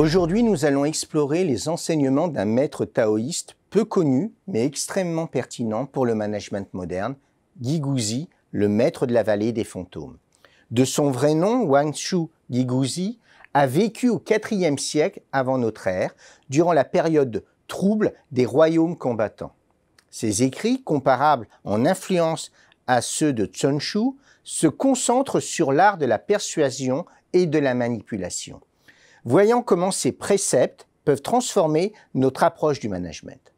Aujourd'hui, nous allons explorer les enseignements d'un maître taoïste peu connu, mais extrêmement pertinent pour le management moderne, Guigouzi, le maître de la vallée des fantômes. De son vrai nom, Wangshu Guigouzi a vécu au IVe siècle avant notre ère, durant la période trouble des royaumes combattants. Ses écrits, comparables en influence à ceux de Zhou, se concentrent sur l'art de la persuasion et de la manipulation. Voyons comment ces préceptes peuvent transformer notre approche du management.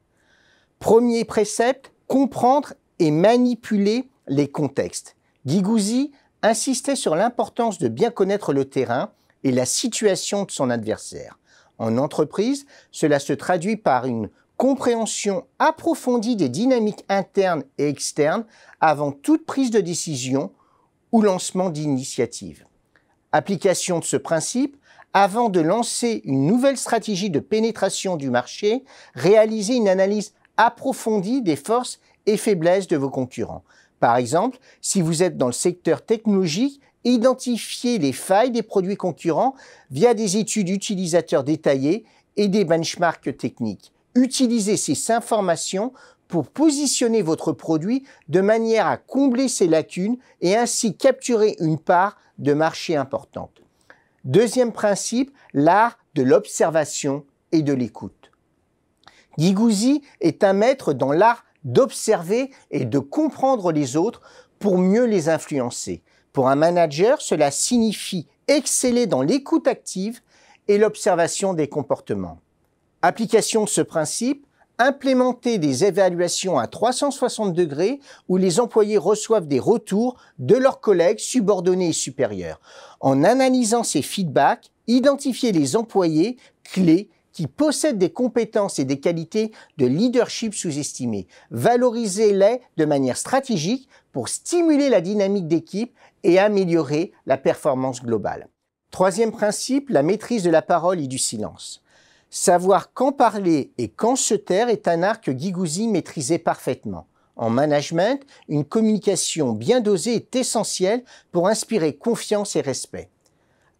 Premier précepte, comprendre et manipuler les contextes. Guigouzi insistait sur l'importance de bien connaître le terrain et la situation de son adversaire. En entreprise, cela se traduit par une compréhension approfondie des dynamiques internes et externes avant toute prise de décision ou lancement d'initiative. Application de ce principe, avant de lancer une nouvelle stratégie de pénétration du marché, réalisez une analyse approfondie des forces et faiblesses de vos concurrents. Par exemple, si vous êtes dans le secteur technologique, identifiez les failles des produits concurrents via des études utilisateurs détaillées et des benchmarks techniques. Utilisez ces informations pour positionner votre produit de manière à combler ces lacunes et ainsi capturer une part de marché importante. Deuxième principe, l'art de l'observation et de l'écoute. Guigouzi est un maître dans l'art d'observer et de comprendre les autres pour mieux les influencer. Pour un manager, cela signifie exceller dans l'écoute active et l'observation des comportements. Application de ce principe, implémenter des évaluations à 360 degrés où les employés reçoivent des retours de leurs collègues subordonnés et supérieurs. En analysant ces feedbacks, identifiez les employés clés qui possèdent des compétences et des qualités de leadership sous-estimées. Valorisez-les de manière stratégique pour stimuler la dynamique d'équipe et améliorer la performance globale. Troisième principe, la maîtrise de la parole et du silence. Savoir quand parler et quand se taire est un art que Guigouzi maîtrisait parfaitement. En management, une communication bien dosée est essentielle pour inspirer confiance et respect.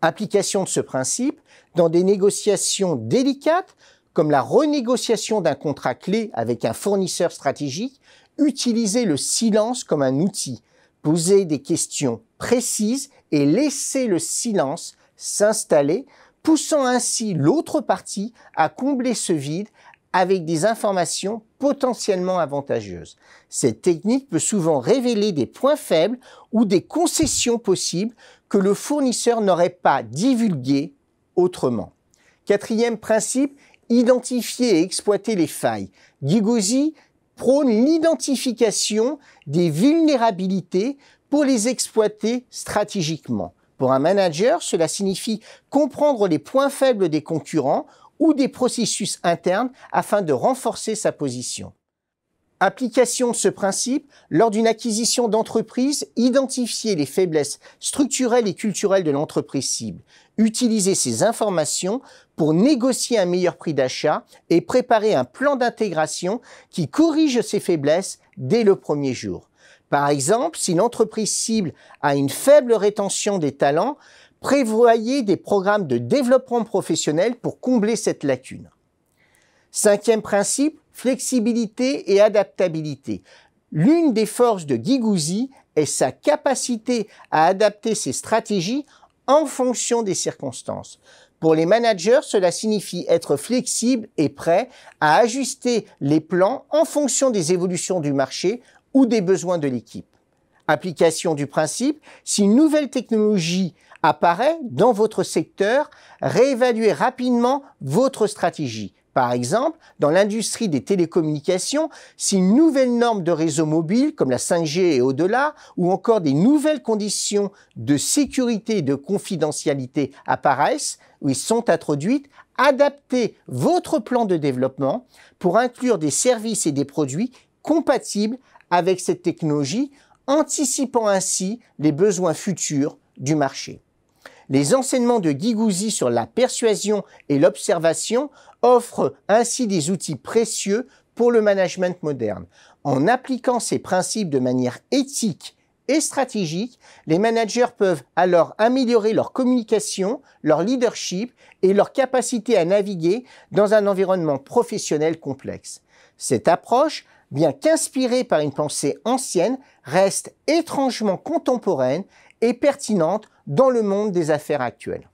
Application de ce principe, dans des négociations délicates, comme la renégociation d'un contrat clé avec un fournisseur stratégique, utilisez le silence comme un outil. Posez des questions précises et laissez le silence s'installer, poussant ainsi l'autre partie à combler ce vide avec des informations potentiellement avantageuses. Cette technique peut souvent révéler des points faibles ou des concessions possibles que le fournisseur n'aurait pas divulguées autrement. Quatrième principe, identifier et exploiter les failles. Guigouzi prône l'identification des vulnérabilités pour les exploiter stratégiquement. Pour un manager, cela signifie comprendre les points faibles des concurrents ou des processus internes afin de renforcer sa position. Application de ce principe, lors d'une acquisition d'entreprise, identifiez les faiblesses structurelles et culturelles de l'entreprise cible. Utilisez ces informations pour négocier un meilleur prix d'achat et préparer un plan d'intégration qui corrige ces faiblesses dès le premier jour. Par exemple, si l'entreprise cible a une faible rétention des talents, prévoyez des programmes de développement professionnel pour combler cette lacune. Cinquième principe, flexibilité et adaptabilité. L'une des forces de Guigouzi est sa capacité à adapter ses stratégies en fonction des circonstances. Pour les managers, cela signifie être flexible et prêt à ajuster les plans en fonction des évolutions du marché ou des besoins de l'équipe. Application du principe, si une nouvelle technologie apparaît dans votre secteur, réévaluez rapidement votre stratégie. Par exemple, dans l'industrie des télécommunications, si une nouvelle norme de réseau mobile, comme la 5G et au-delà, ou encore des nouvelles conditions de sécurité et de confidentialité apparaissent ou sont introduites, adaptez votre plan de développement pour inclure des services et des produits compatibles avec cette technologie, anticipant ainsi les besoins futurs du marché. Les enseignements de Guigouzi sur la persuasion et l'observation offrent ainsi des outils précieux pour le management moderne. En appliquant ces principes de manière éthique et stratégique, les managers peuvent alors améliorer leur communication, leur leadership et leur capacité à naviguer dans un environnement professionnel complexe. Cette approche, bien qu'inspirée par une pensée ancienne, reste étrangement contemporaine et pertinente dans le monde des affaires actuelles.